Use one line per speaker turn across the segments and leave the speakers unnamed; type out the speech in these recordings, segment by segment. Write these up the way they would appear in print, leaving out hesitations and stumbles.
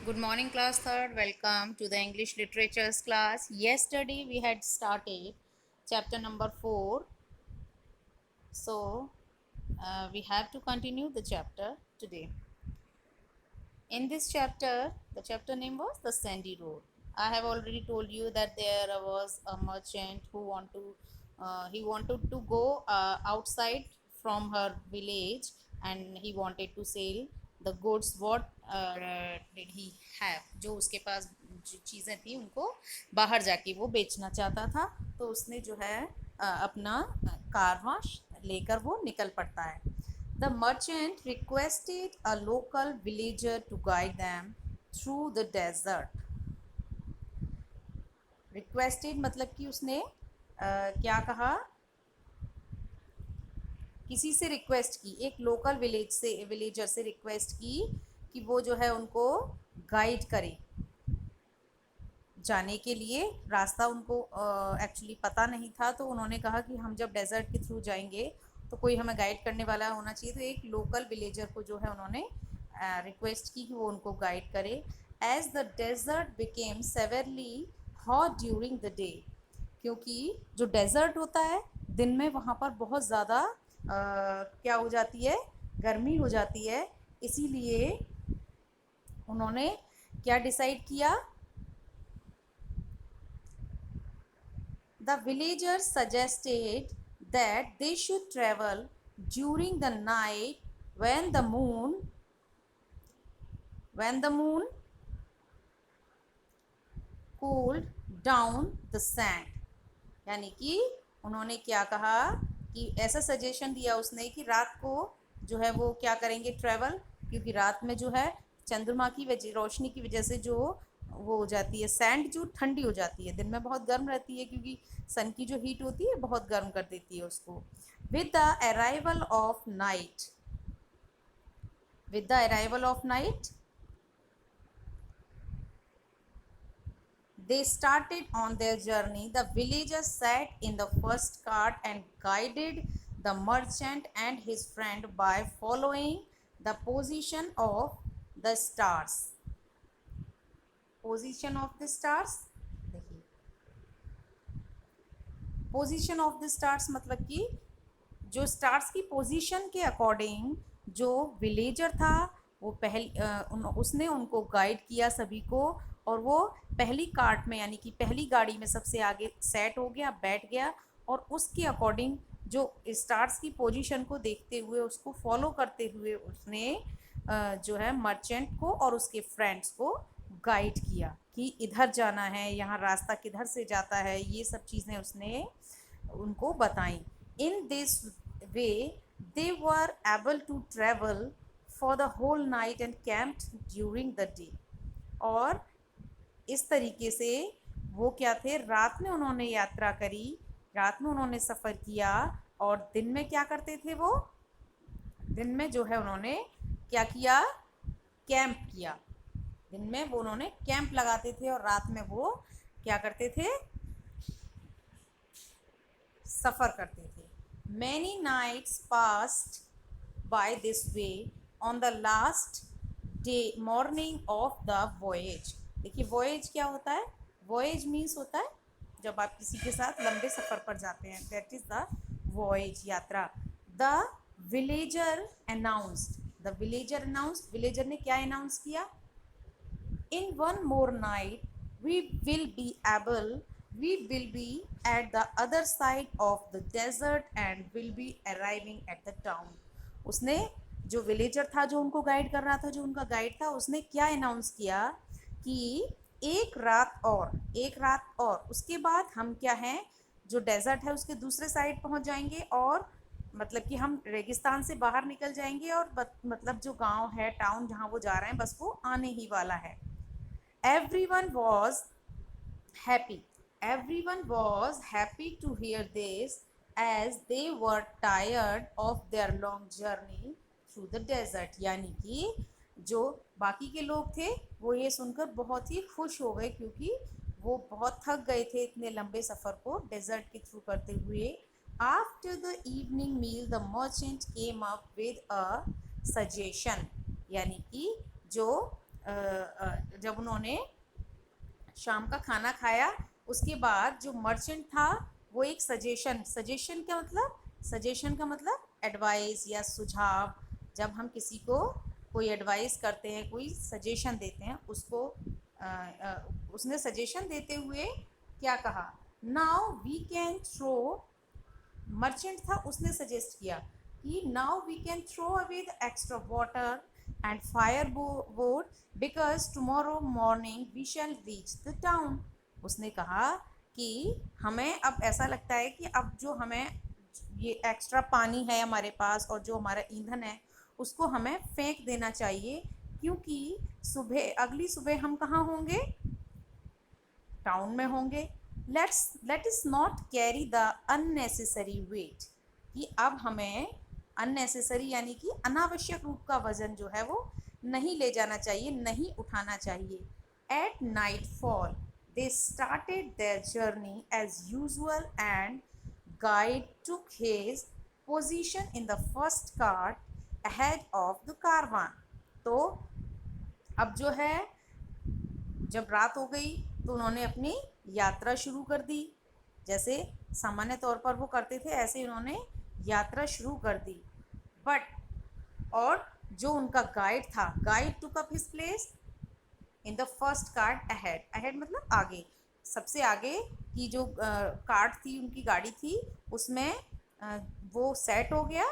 Good morning, class third. Welcome to the English literatures class. Yesterday we had started chapter number 4. So we have to continue the chapter today. In this chapter, the chapter name was The Sandy Road. I have already told you that there was a merchant who he wanted to go outside from her village, and he wanted to sell the goods. What did he have? जो उसके पास जो चीज़ें थी उनको बाहर जाके वो बेचना चाहता था, तो उसने जो है अपना कारवां लेकर वो निकल पड़ता है. The merchant requested a local villager to guide them through the desert. Requested मतलब कि उसने क्या कहा, किसी से रिक्वेस्ट की, एक लोकल विलेजर से रिक्वेस्ट की कि वो जो है उनको गाइड करे जाने के लिए. रास्ता उनको एक्चुअली पता नहीं था, तो उन्होंने कहा कि हम जब डेजर्ट के थ्रू जाएंगे तो कोई हमें गाइड करने वाला होना चाहिए. तो एक लोकल विलेजर को जो है उन्होंने रिक्वेस्ट की कि वो उनको गाइड करे. As the desert became severely hot during the day, क्योंकि जो डेजर्ट होता है दिन में वहाँ पर बहुत ज़्यादा क्या हो जाती है, गर्मी हो जाती है. इसीलिए उन्होंने क्या डिसाइड किया, the villagers suggested that they should travel during the night when the moon cooled down the sand. यानी कि उन्होंने क्या कहा कि ऐसा सजेशन दिया उसने कि रात को जो है वो क्या करेंगे, ट्रैवल, क्योंकि रात में जो है चंद्रमा की वजह, रोशनी की वजह से जो वो हो जाती है सैंड, जो ठंडी हो जाती है. दिन में बहुत गर्म रहती है क्योंकि सन की जो हीट होती है बहुत गर्म कर देती है उसको. With the arrival of night, they started on their journey. The villagers sat in the first cart and guided the merchant and his friend by following the position of the stars. Position of the stars, देखिए position of the stars मतलब कि जो stars की position के according जो villager था वो उसने उनको गाइड किया सभी को, और वो पहली कार्ट में यानी कि पहली गाड़ी में सबसे आगे सेट हो गया, बैठ गया, और उसके अकॉर्डिंग जो स्टार्स की पोजीशन को देखते हुए उसको फॉलो करते हुए उसने जो है मर्चेंट को और उसके फ्रेंड्स को गाइड किया कि इधर जाना है, यहाँ रास्ता किधर से जाता है, ये सब चीज़ें उसने उनको बताई. In this way they were able to travel for the whole night and camped during the day. और इस तरीके से वो क्या थे, रात में उन्होंने यात्रा करी, रात में उन्होंने सफ़र किया, और दिन में क्या करते थे, वो दिन में जो है उन्होंने क्या किया, कैंप किया. दिन में वो उन्होंने कैंप लगाते थे और रात में वो क्या करते थे, सफ़र करते थे. Many nights passed by this way on the last day morning of the voyage. देखिए वॉयेज क्या होता है, वॉयेज मीन्स होता है जब आप किसी के साथ लंबे सफ़र पर जाते हैं, दैट इज़ द वॉयेज, यात्रा. द विलेजर अनाउंस्ड, विलेजर ने क्या अनाउंस किया, in one more night we will be at the other side of the desert and will be arriving at the town. उसने जो विलेजर था जो उनको गाइड कर रहा था, जो उनका गाइड था, उसने क्या अनाउंस किया कि एक रात और उसके बाद हम क्या हैं, जो डेजर्ट है उसके दूसरे साइड पहुंच जाएंगे, और मतलब कि हम रेगिस्तान से बाहर निकल जाएंगे, और मतलब जो गांव है, टाउन जहां वो जा रहे हैं, बस वो आने ही वाला है. Everyone was happy. Everyone was happy to hear this, as they were tired of their long journey through the desert. यानी कि जो बाकी के लोग थे वो ये सुनकर बहुत ही खुश हो गए, क्योंकि वो बहुत थक गए थे इतने लंबे सफ़र को डेजर्ट के थ्रू करते हुए. After the evening meal, the merchant came up with a suggestion. यानी कि जो जब उन्होंने शाम का खाना खाया, उसके बाद जो मर्चेंट था वो एक सजेशन का मतलब एडवाइस या सुझाव। जब हम किसी को कोई एडवाइस करते हैं, कोई सजेशन देते हैं, उसको उसने सजेशन देते हुए क्या कहा, now we can throw, merchant था उसने सजेस्ट किया कि now we can throw away the extra water and firewood because tomorrow morning we shall reach the town. उसने कहा कि हमें अब ऐसा लगता है कि अब जो हमें ये एक्स्ट्रा पानी है हमारे पास और जो हमारा ईंधन है उसको हमें फेंक देना चाहिए, क्योंकि अगली सुबह हम कहाँ होंगे, टाउन में होंगे। Let us not carry the unnecessary weight, कि अब हमें अननेसेसरी यानी कि अनावश्यक रूप का वजन जो है वो नहीं ले जाना चाहिए, नहीं उठाना चाहिए। At nightfall they started their journey as usual and guide took his position in the first cart ahead of the caravan. तो अब जो है जब रात हो गई तो उन्होंने अपनी यात्रा शुरू कर दी, जैसे सामान्य तौर पर वो करते थे ऐसे उन्होंने यात्रा शुरू कर दी। बट और जो उनका गाइड था, guide took up his place in the first cart ahead, ahead मतलब आगे, सबसे आगे की जो कार्ट थी, उनकी गाड़ी थी, उसमें वो सेट हो गया।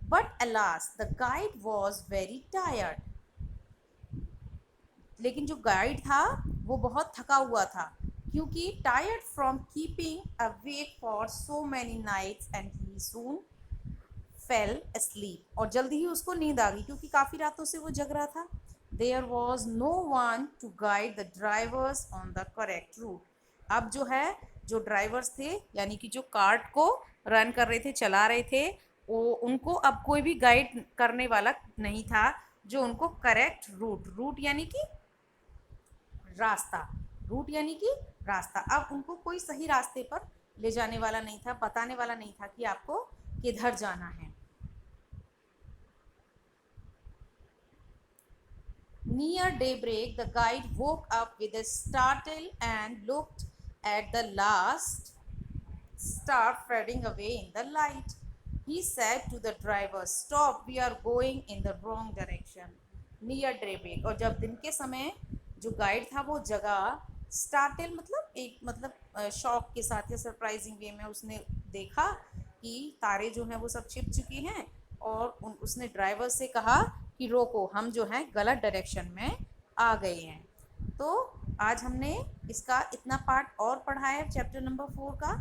But alas the guide was very tired, लेकिन जो गाइड था वो बहुत थका हुआ था, क्योंकि tired from keeping awake for so many nights and he soon fell asleep, और जल्दी ही उसको नींद आ गई क्योंकि काफ़ी रातों से वो जग रहा था। There was no one to guide the drivers on the correct route. अब जो है जो ड्राइवर्स थे यानी कि जो कार्ट को रन कर रहे थे, चला रहे थे, वो उनको अब कोई भी गाइड करने वाला नहीं था जो उनको करेक्ट रूट यानी कि रास्ता, रूट यानी कि रास्ता, अब उनको कोई सही रास्ते पर ले जाने वाला नहीं था, बताने वाला नहीं था कि आपको किधर जाना है। Near daybreak, the guide woke up with a startle and looked at the last star fading away in the light. He said to the driver, "Stop, we are going in the wrong direction." Near daybreak, और जब दिन के समय जो guide था वो जगा, startle मतलब शॉक के साथ या सरप्राइजिंग वे में उसने देखा कि तारे जो हैं वो सब छिप चुकी हैं, और उसने ड्राइवर से कहा कि रोको, हम जो हैं गलत डायरेक्शन में आ गए हैं। तो आज हमने इसका इतना पार्ट और पढ़ा है चैप्टर नंबर 4 का।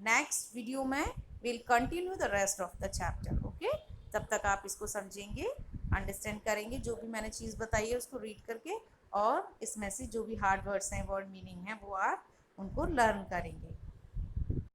नेक्स्ट वीडियो में will continue the rest of the chapter. Okay, तब तक आप इसको समझेंगे, अंडरस्टैंड करेंगे, जो भी मैंने चीज़ बताई है उसको रीड करके, और इसमें से जो भी हार्ड वर्ड्स हैं, वर्ड मीनिंग है, वो आप उनको लर्न करेंगे।